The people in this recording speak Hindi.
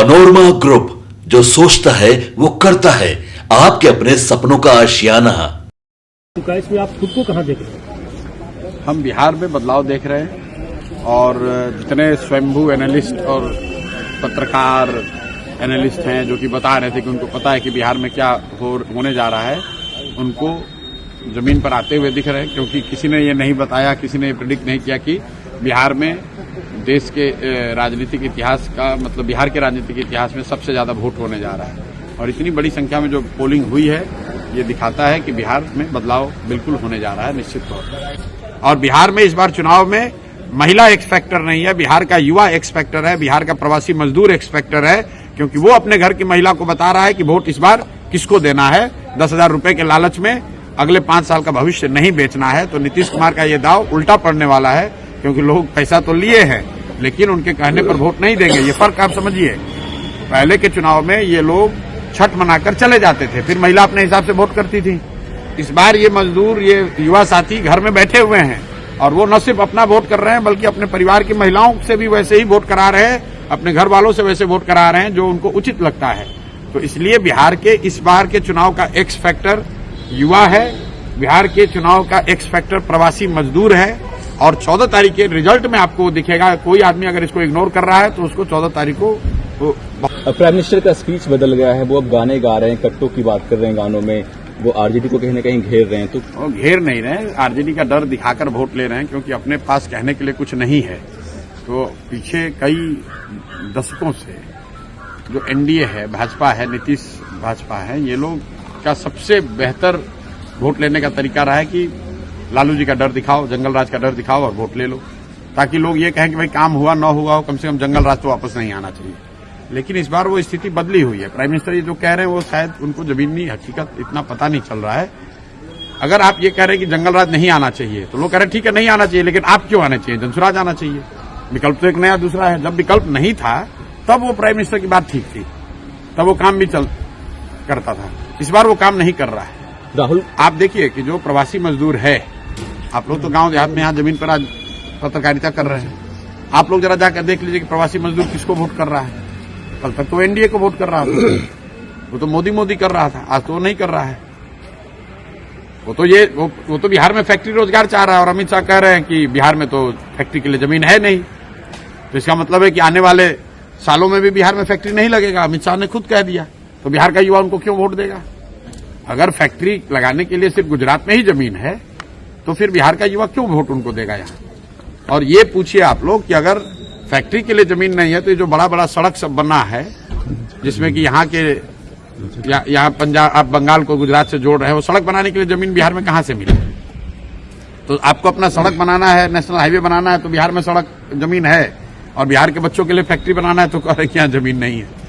पनोरमा ग्रुप, जो सोचता है वो करता है। आपके अपने सपनों का आशियाना। तो इसमें आप खुद को कहाँ देख रहे हैं? हम बिहार में बदलाव देख रहे हैं और जितने स्वयंभू एनालिस्ट और पत्रकार एनालिस्ट हैं जो कि बता रहे थे कि उनको पता है कि बिहार में क्या होने जा रहा है, उनको जमीन पर आते हुए दिख रहे हैं। क्योंकि किसी ने ये नहीं बताया, किसी ने प्रेडिक्ट नहीं किया कि बिहार में देश के राजनीतिक इतिहास का मतलब बिहार के राजनीतिक इतिहास में सबसे ज्यादा वोट होने जा रहा है। और इतनी बड़ी संख्या में जो पोलिंग हुई है, ये दिखाता है कि बिहार में बदलाव बिल्कुल होने जा रहा है निश्चित तौर पर। और बिहार में इस बार चुनाव में महिला एक्स फैक्टर नहीं है, बिहार का युवा एक्स फैक्टर है, बिहार का प्रवासी मजदूर एक्स फैक्टर है। क्योंकि वो अपने घर की महिला को बता रहा है कि वोट इस बार किसको देना है। 10,000 रुपए के लालच में अगले 5 साल का भविष्य नहीं बेचना है। तो नीतीश कुमार का ये दाव उल्टा पड़ने वाला है, क्योंकि लोग पैसा तो लिए हैं लेकिन उनके कहने पर वोट नहीं देंगे। ये फर्क आप समझिए। पहले के चुनाव में ये लोग छठ मनाकर चले जाते थे, फिर महिला अपने हिसाब से वोट करती थी। इस बार ये मजदूर, ये युवा साथी घर में बैठे हुए हैं और वो न सिर्फ अपना वोट कर रहे हैं बल्कि अपने परिवार की महिलाओं से भी वैसे ही वोट करा रहे हैं, अपने घर वालों से वैसे वोट करा रहे हैं जो उनको उचित लगता है। तो इसलिए बिहार के इस बार के चुनाव का एक्स फैक्टर युवा है, बिहार के चुनाव का एक्स फैक्टर प्रवासी मजदूर है। और 14 तारीख के रिजल्ट में आपको दिखेगा। कोई आदमी अगर इसको इग्नोर कर रहा है तो उसको 14 तारीख को प्राइम मिनिस्टर का स्पीच बदल गया है, वो अब गाने गा रहे हैं, कट्टों की बात कर रहे हैं गानों में, वो आरजेडी को कहीं न कहीं घेर रहे हैं। तो वो घेर नहीं रहे, आरजेडी का डर दिखाकर वोट ले रहे हैं, क्योंकि अपने पास कहने के लिए कुछ नहीं है। तो पीछे कई दशकों से जो एनडीए है, भाजपा है, नीतीश भाजपा है, ये लोग का सबसे बेहतर वोट लेने का तरीका रहा है कि लालू जी का डर दिखाओ, जंगल राज का डर दिखाओ और वोट ले लो, ताकि लोग ये कहें कि भाई काम हुआ ना हुआ हो, कम से कम जंगल राज तो वापस नहीं आना चाहिए। लेकिन इस बार वो स्थिति बदली हुई है। प्राइम मिनिस्टर ये जो कह रहे हैं वो शायद उनको जमीनी हकीकत इतना पता नहीं चल रहा है। अगर आप ये कह रहे हैं कि जंगल राज नहीं आना चाहिए तो लोग कह रहे हैं ठीक है नहीं आना चाहिए, लेकिन आप क्यों आना चाहिए? जनसुराज आना चाहिए। विकल्प तो एक नया दूसरा है। जब विकल्प नहीं था तब वो प्राइम मिनिस्टर की बात ठीक थी, तब वो काम भी करता था। इस बार वो काम नहीं कर रहा है। राहुल, आप देखिए कि जो प्रवासी मजदूर है, आप लोग तो गांव देहात में यहाँ जमीन पर आज पत्रकारिता कर रहे हैं, आप लोग जरा जाकर देख लीजिए कि प्रवासी मजदूर किसको वोट कर रहा है। कल तक तो एनडीए को वोट कर रहा था, वो तो मोदी कर रहा था, आज तो वो नहीं कर रहा है। वो तो बिहार में फैक्ट्री रोजगार चाह रहा है और अमित शाह कह रहे हैं कि बिहार में तो फैक्ट्री के लिए जमीन है नहीं। तो इसका मतलब है कि आने वाले सालों में भी बिहार में फैक्ट्री नहीं लगेगा। अमित शाह ने खुद कह दिया। तो बिहार का युवा उनको क्यों वोट देगा? अगर फैक्ट्री लगाने के लिए सिर्फ गुजरात में ही जमीन है तो फिर बिहार का युवा क्यों वोट उनको देगा यहाँ? और ये पूछिए आप लोग कि अगर फैक्ट्री के लिए जमीन नहीं है तो ये जो बड़ा बड़ा सड़क सब बना है, जिसमें कि यहाँ के यहाँ पंजाब, आप बंगाल को गुजरात से जोड़ रहे हैं, वो सड़क बनाने के लिए जमीन बिहार में कहाँ से मिले? तो आपको अपना सड़क बनाना है, नेशनल हाईवे बनाना है तो बिहार में सड़क जमीन है, और बिहार के बच्चों के लिए फैक्ट्री बनाना है तो कह रहे हैं कि यहाँ जमीन नहीं है।